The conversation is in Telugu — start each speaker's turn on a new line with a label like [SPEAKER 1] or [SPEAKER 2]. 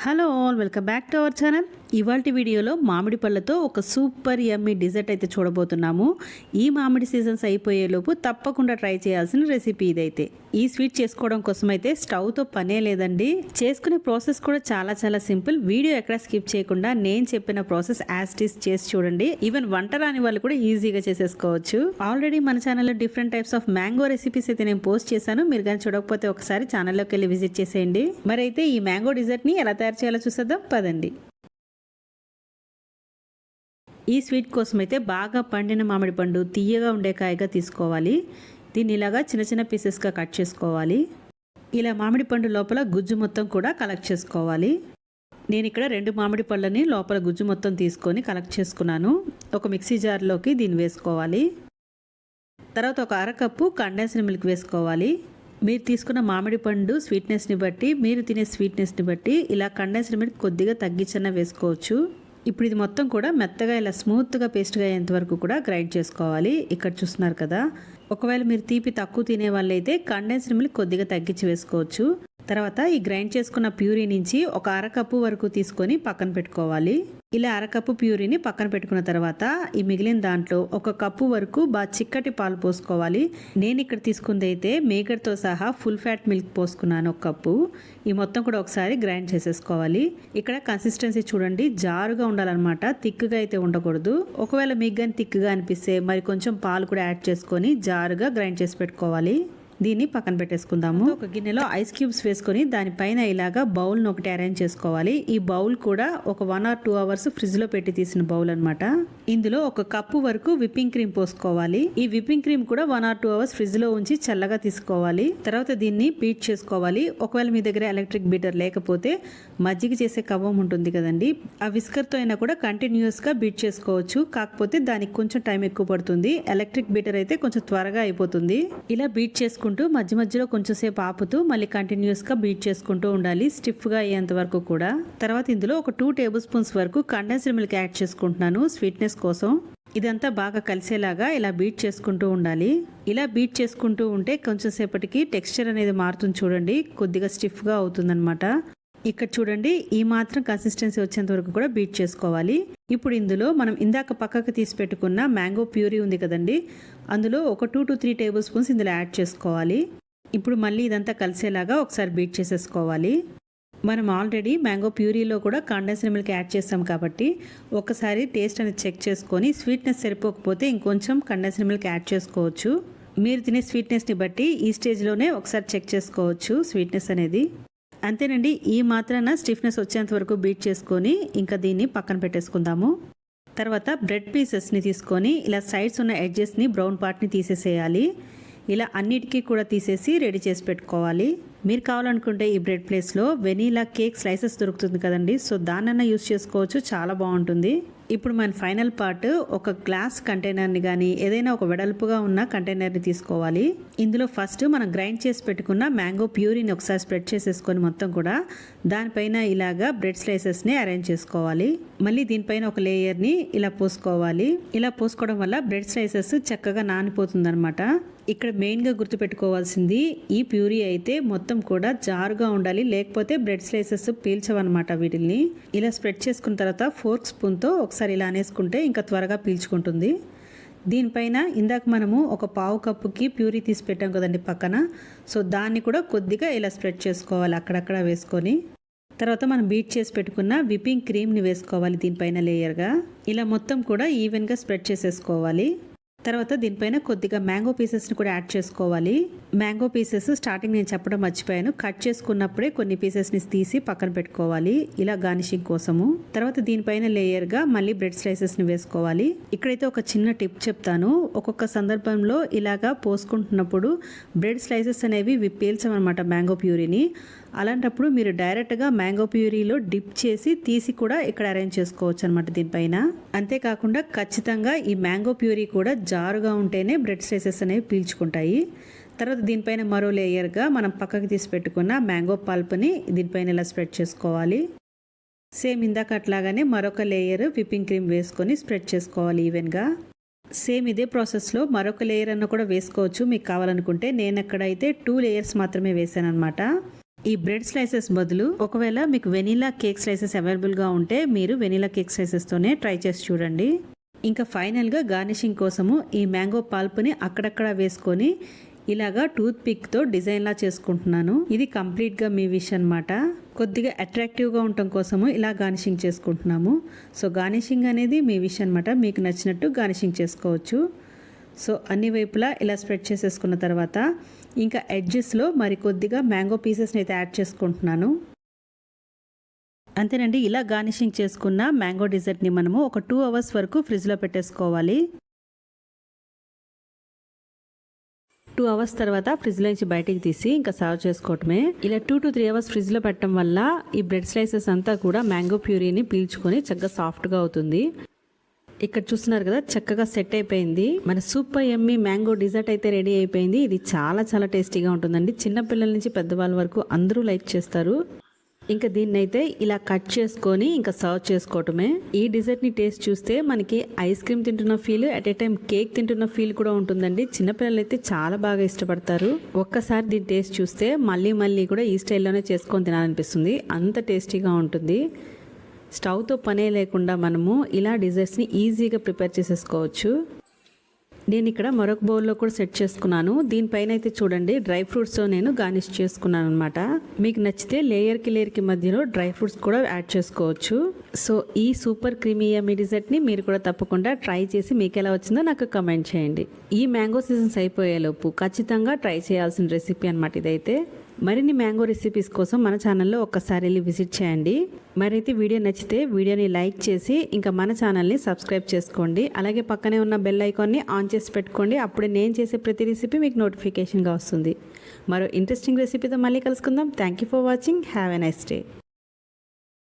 [SPEAKER 1] Hello all, welcome back to our channel. ఇవాల్టి వీడియోలో మామిడి పళ్ళతో ఒక సూపర్ యమ్మీ డిజర్ట్ అయితే చూడబోతున్నాము. ఈ మామిడి సీజన్స్ అయిపోయేలోపు తప్పకుండా ట్రై చేయాల్సిన రెసిపీ ఇదైతే. ఈ స్వీట్ చేసుకోవడం కోసం అయితే స్టవ్తో పనే లేదండి. చేసుకునే ప్రాసెస్ కూడా చాలా చాలా సింపుల్. వీడియో ఎక్కడ స్కిప్ చేయకుండా నేను చెప్పిన ప్రాసెస్ యాజ్ ఇట్ ఈస్ చేసి చూడండి. ఈవెన్ వంట రాని వాళ్ళు కూడా ఈజీగా చేసేసుకోవచ్చు. ఆల్రెడీ మన ఛానల్లో different types of mango recipes అయితే నేను పోస్ట్ చేశాను. మీరు కానీ చూడకపోతే ఒకసారి ఛానల్లోకి వెళ్ళి విజిట్ చేసేయండి. మరి అయితే ఈ మ్యాంగో డిజర్ట్ని ఎలా తయారు చేయాలో చూసేద్దాం పదండి. ఈ స్వీట్ కోసం అయితే బాగా పండిన మామిడి పండు తీయగా ఉండే కాయగా తీసుకోవాలి. దీన్ని ఇలాగా చిన్న చిన్న పీసెస్గా కట్ చేసుకోవాలి. ఇలా మామిడి పండు లోపల గుజ్జు మొత్తం కూడా కలెక్ట్ చేసుకోవాలి. నేను ఇక్కడ 2 మామిడి పళ్ళని లోపల గుజ్జు మొత్తం తీసుకొని కలెక్ట్ చేసుకున్నాను. ఒక మిక్సీ జార్లోకి దీన్ని వేసుకోవాలి. తర్వాత ఒక అరకప్పు కండెన్స్డ్ మిల్క్ వేసుకోవాలి. మీరు తీసుకున్న మామిడి పండు స్వీట్నెస్ని బట్టి, మీరు తినే స్వీట్నెస్ని బట్టి ఇలా కండెన్స్డ్ మిల్క్ కొద్దిగా తగ్గించన్నా వేసుకోవచ్చు. ఇప్పుడు ఇది మొత్తం కూడా మెత్తగా ఇలా స్మూత్గా పేస్ట్గా అయ్యేంత వరకు కూడా గ్రైండ్ చేసుకోవాలి. ఇక్కడ చూస్తున్నారు కదా. ఒకవేళ మీరు తీపి తక్కువ తినే వాళ్ళైతే కండెన్స్డ్ మిల్క్ కొద్దిగా తగ్గించి వేసుకోవచ్చు. తర్వాత ఈ గ్రైండ్ చేసుకున్న ప్యూరీ నుంచి ఒక అరకప్పు వరకు తీసుకొని పక్కన పెట్టుకోవాలి. ఇలా అరకప్పు ప్యూరీని పక్కన పెట్టుకున్న తర్వాత ఈ మిగిలిన దాంట్లో ఒక కప్పు వరకు బాగా చిక్కటి పాలు పోసుకోవాలి. నేను ఇక్కడ తీసుకుంది అయితే మేకర్తో సహా ఫుల్ ఫ్యాట్ మిల్క్ పోసుకున్నాను ఒక కప్పు. ఈ మొత్తం కూడా ఒకసారి గ్రైండ్ చేసేసుకోవాలి. ఇక్కడ కన్సిస్టెన్సీ చూడండి, జారుగా ఉండాలన్నమాట, థిక్గా అయితే ఉండకూడదు. ఒకవేళ మీకు కానీ థిక్గా అనిపిస్తే మరి కొంచెం పాలు కూడా యాడ్ చేసుకొని జారుగా గ్రైండ్ చేసి పెట్టుకోవాలి. దీన్ని పక్కన పెట్టేసుకుందాము. ఒక గిన్నెలో ఐస్ క్యూబ్స్ వేసుకొని దానిపైన ఇలాగా బౌల్ని ఒకటి అరేంజ్ చేసుకోవాలి. ఈ బౌల్ కూడా ఒక 1 or 2 hours ఫ్రిడ్జ్లో పెట్టి తీసిన బౌల్ అనమాట. ఇందులో ఒక కప్పు వరకు విప్పింగ్ క్రీమ్ పోసుకోవాలి. ఈ విప్పింగ్ క్రీమ్ కూడా 1 or 2 hours ఫ్రిడ్జ్లో ఉంచి చల్లగా తీసుకోవాలి. తర్వాత దీన్ని బీట్ చేసుకోవాలి. ఒకవేళ మీ దగ్గర ఎలక్ట్రిక్ బీటర్ లేకపోతే మజ్జిగ చేసే కవ్వం ఉంటుంది కదండి, ఆ విస్కర్తో అయినా కూడా కంటిన్యూస్గా బీట్ చేసుకోవచ్చు. కాకపోతే దానికి కొంచెం టైం ఎక్కువ పడుతుంది. ఎలక్ట్రిక్ బీటర్ అయితే కొంచెం త్వరగా అయిపోతుంది. ఇలా బీట్ చేసుకుంటూ మధ్య మధ్యలో కొంచెం సేపు ఆపుతూ మళ్ళీ కంటిన్యూస్గా బీట్ చేసుకుంటూ ఉండాలి, స్టిఫ్గా అయ్యేంత వరకు కూడా. తర్వాత ఇందులో ఒక 2 tablespoons వరకు కండెన్స్డ్ మిల్క్ యాడ్ చేసుకుంటున్నాను స్వీట్నెస్ కోసం. ఇదంతా బాగా కలిసేలాగా ఇలా బీట్ చేసుకుంటూ ఉండాలి. ఇలా బీట్ చేసుకుంటూ ఉంటే కొంచెం సేపటికి టెక్స్చర్ అనేది మారుతుంది చూడండి, కొద్దిగా స్టిఫ్గా అవుతుందన్నమాట. ఇక్కడ చూడండి, ఈ మాత్రం కన్సిస్టెన్సీ వచ్చేంత వరకు కూడా బీట్ చేసుకోవాలి. ఇప్పుడు ఇందులో మనం ఇందాక పక్కకు తీసి పెట్టుకున్న మ్యాంగో ప్యూరీ ఉంది కదండి, అందులో ఒక 2 to 3 tablespoons ఇందులో యాడ్ చేసుకోవాలి. ఇప్పుడు మళ్ళీ ఇదంతా కలిసేలాగా ఒకసారి బీట్ చేసేసుకోవాలి. మనం ఆల్రెడీ మ్యాంగో ప్యూరీలో కూడా కండెన్స్డ్ మిల్క్ యాడ్ చేస్తాం కాబట్టి ఒకసారి టేస్ట్ అనేది చెక్ చేసుకొని స్వీట్నెస్ సరిపోకపోతే ఇంకొంచెం కండెన్స్డ్ మిల్క్ యాడ్ చేసుకోవచ్చు. మీరు తినే స్వీట్నెస్ని బట్టి ఈ స్టేజ్లోనే ఒకసారి చెక్ చేసుకోవచ్చు స్వీట్నెస్ అనేది. అంతేనండి, ఈ మాత్రాన స్టిఫ్నెస్ వచ్చేంత వరకు బీట్ చేసుకొని ఇంకా దీన్ని పక్కన పెట్టేసుకుందాము. తర్వాత బ్రెడ్ పీసెస్ని తీసుకొని ఇలా సైడ్స్ ఉన్న ఎడ్జెస్ని బ్రౌన్ పార్ట్ని తీసేసేయాలి. ఇలా అన్నిటికీ కూడా తీసేసి రెడీ చేసి పెట్టుకోవాలి. మీరు కావాలనుకుంటే ఈ బ్రెడ్ ప్లేస్లో వెనీలా కేక్ స్లైసెస్ దొరుకుతుంది కదండి, సో దాన్నైనా యూస్ చేసుకోవచ్చు, చాలా బాగుంటుంది. ఇప్పుడు మన ఫైనల్ పార్ట్ ఒక గ్లాస్ కంటైనర్ని కానీ ఏదైనా ఒక వెడల్పుగా ఉన్న కంటైనర్ని తీసుకోవాలి. ఇందులో ఫస్ట్ మనం గ్రైండ్ చేసి పెట్టుకున్న మ్యాంగో ప్యూరీని ఒకసారి స్ప్రెడ్ చేసేసుకొని మొత్తం కూడా దానిపైన ఇలాగా బ్రెడ్ స్లైసెస్ని అరేంజ్ చేసుకోవాలి. మళ్ళీ దీనిపైన ఒక లేయర్ని ఇలా పోసుకోవాలి. ఇలా పోసుకోవడం వల్ల బ్రెడ్ స్లైసెస్ చక్కగా నానిపోతుందన్నమాట. ఇక్కడ మెయిన్గా గుర్తుపెట్టుకోవాల్సింది, ఈ ప్యూరీ అయితే మొత్తం కూడా జారుగా ఉండాలి, లేకపోతే బ్రెడ్ స్లైసెస్ పీల్చవన్నమాట. వీటిని ఇలా స్ప్రెడ్ చేసుకున్న తర్వాత ఫోర్క్ స్పూన్తో ఒకసారి ఇలా అనేసుకుంటే ఇంకా త్వరగా పీల్చుకుంటుంది. దీనిపైన ఇందాక మనము ఒక 1/2 కప్పుకి ప్యూరీ తీసి పెట్టాం కదండి పక్కన, సో దాన్ని కూడా కొద్దిగా ఇలా స్ప్రెడ్ చేసుకోవాలి అక్కడక్కడ వేసుకొని. తర్వాత మనం బీట్ చేసి పెట్టుకున్న విప్పింగ్ క్రీమ్ని వేసుకోవాలి దీనిపైన లేయర్గా. ఇలా మొత్తం కూడా ఈవెన్గా స్ప్రెడ్ చేసేసుకోవాలి. తర్వాత దీనిపైన కొద్దిగా మ్యాంగో పీసెస్ని కూడా యాడ్ చేసుకోవాలి. మ్యాంగో పీసెస్ స్టార్టింగ్ నేను చెప్పడం మర్చిపోయాను, కట్ చేసుకున్నప్పుడే కొన్ని పీసెస్ని తీసి పక్కన పెట్టుకోవాలి ఇలా గార్నిషింగ్ కోసము. తర్వాత దీనిపైన లేయర్గా మళ్ళీ బ్రెడ్ స్లైసెస్ని వేసుకోవాలి. ఇక్కడైతే ఒక చిన్న టిప్ చెప్తాను. ఒక్కొక్క సందర్భంలో ఇలాగా పోసుకుంటున్నప్పుడు బ్రెడ్ స్లైసెస్ అనేవి పీల్చమన్నమాట మ్యాంగో ప్యూరీని. అలాంటప్పుడు మీరు డైరెక్ట్గా మ్యాంగో ప్యూరీలో డిప్ చేసి తీసి కూడా ఇక్కడ అరేంజ్ చేసుకోవచ్చు అనమాట దీనిపైన. అంతేకాకుండా ఖచ్చితంగా ఈ మ్యాంగో ప్యూరీ కూడా జారుగా ఉంటేనే బ్రెడ్ స్లైసెస్ అనేవి పీల్చుకుంటాయి. తర్వాత దీనిపైన మరో లేయర్గా మనం పక్కకి తీసి పెట్టుకున్న మ్యాంగో పల్ప్ని దీనిపైన ఇలా స్ప్రెడ్ చేసుకోవాలి. సేమ్ ఇందాక అట్లాగానే మరొక లేయర్ విప్పింగ్ క్రీమ్ వేసుకొని స్ప్రెడ్ చేసుకోవాలి ఈవెన్గా. సేమ్ ఇదే ప్రాసెస్లో మరొక లేయర్ అన్న కూడా వేసుకోవచ్చు మీకు కావాలనుకుంటే. నేను అక్కడైతే 2 layers మాత్రమే వేసాను అనమాట. ఈ బ్రెడ్ స్లైసెస్ బదులు ఒకవేళ మీకు వెనీలా కేక్ స్లైసెస్ అవైలబుల్గా ఉంటే మీరు వెనీలా కేక్ స్లైసెస్తోనే ట్రై చేసి చూడండి. ఇంకా ఫైనల్గా గార్నిషింగ్ కోసము ఈ మ్యాంగో పల్ప్ని అక్కడక్కడ వేసుకొని ఇలాగా టూత్ పిక్తో డిజైన్లా చేసుకుంటున్నాను. ఇది కంప్లీట్గా మీ విష్ అనమాట. కొద్దిగా అట్రాక్టివ్గా ఉండటం కోసము ఇలా గార్నిషింగ్ చేసుకుంటున్నాము. సో గార్నిషింగ్ అనేది మీ విష్ అనమాట, మీకు నచ్చినట్టు గార్నిషింగ్ చేసుకోవచ్చు. సో అన్ని వైపులా ఇలా స్ప్రెడ్ చేసేసుకున్న తర్వాత ఇంకా ఎడ్జెస్లో మరి కొద్దిగా మ్యాంగో పీసెస్ని అయితే యాడ్ చేసుకుంటున్నాను. అంతేనండి, ఇలా గార్నిషింగ్ చేసుకున్న మ్యాంగో డిజర్ట్ని మనము ఒక 2 అవర్స్ వరకు ఫ్రిడ్జ్లో పెట్టేసుకోవాలి. 2 అవర్స్ తర్వాత ఫ్రిడ్జ్లో నుంచి బయటికి తీసి ఇంకా సర్వ్ చేసుకోవటమే. ఇలా 2 to 3 అవర్స్ ఫ్రిడ్జ్లో పెట్టడం వల్ల ఈ బ్రెడ్ స్లైసెస్ అంతా కూడా మ్యాంగో ప్యూరీని పీల్చుకొని చక్కగా సాఫ్ట్గా అవుతుంది. ఇక్కడ చూస్తున్నారు కదా, చక్కగా సెట్ అయిపోయింది. మన సూపర్ యమ్మీ మ్యాంగో డిజర్ట్ అయితే రెడీ అయిపోయింది. ఇది చాలా చాలా టేస్టీగా ఉంటుందండి. చిన్నపిల్లల నుంచి పెద్దవాళ్ళ వరకు అందరూ లైక్ చేస్తారు. ఇంకా దీన్ని అయితే ఇలా కట్ చేసుకొని ఇంకా సర్వ్ చేసుకోవటమే. ఈ డిజర్ట్ని టేస్ట్ చూస్తే మనకి ఐస్ క్రీమ్ తింటున్న feel, at a time cake తింటున్న ఫీల్ కూడా ఉంటుందండి. చిన్నపిల్లలు అయితే చాలా బాగా ఇష్టపడతారు. ఒక్కసారి దీని టేస్ట్ చూస్తే మళ్ళీ మళ్ళీ కూడా ఈ స్టైల్లోనే చేసుకొని తినాలనిపిస్తుంది, అంత టేస్టీగా ఉంటుంది. స్టవ్తో పనే లేకుండా మనము ఇలా డిజర్ట్స్ని ఈజీగా ప్రిపేర్ చేసేసుకోవచ్చు. నేను ఇక్కడ మరొక బౌల్లో కూడా సెట్ చేసుకున్నాను. దీనిపైన అయితే చూడండి డ్రై ఫ్రూట్స్తో నేను గార్నిష్ చేసుకున్నాను అనమాట. మీకు నచ్చితే లేయర్కి మధ్యలో డ్రై ఫ్రూట్స్ కూడా యాడ్ చేసుకోవచ్చు. సో ఈ సూపర్ క్రీమీ యమ్మీ డిజర్ట్ని మీరు కూడా తప్పకుండా ట్రై చేసి మీకు ఎలా వచ్చిందో నాకు కమెంట్ చేయండి. ఈ మ్యాంగో సీజన్స్ అయిపోయేలోపు ఖచ్చితంగా ట్రై చేయాల్సిన రెసిపీ అనమాట ఇదైతే. మరిన్ని మ్యాంగో రెసిపీస్ కోసం మన ఛానల్లో ఒక్కసారి వెళ్ళి విజిట్ చేయండి. మరైతే వీడియో నచ్చితే వీడియోని లైక్ చేసి ఇంకా మన ఛానల్ని సబ్స్క్రైబ్ చేసుకోండి. అలాగే పక్కనే ఉన్న బెల్ ఐకాన్ని ఆన్ చేసి పెట్టుకోండి. అప్పుడే నేను చేసే ప్రతి రెసిపీ మీకు నోటిఫికేషన్గా వస్తుంది. మరో ఇంట్రెస్టింగ్ రెసిపీతో మళ్ళీ కలుసుకుందాం. Thank you for watching. Have a nice day.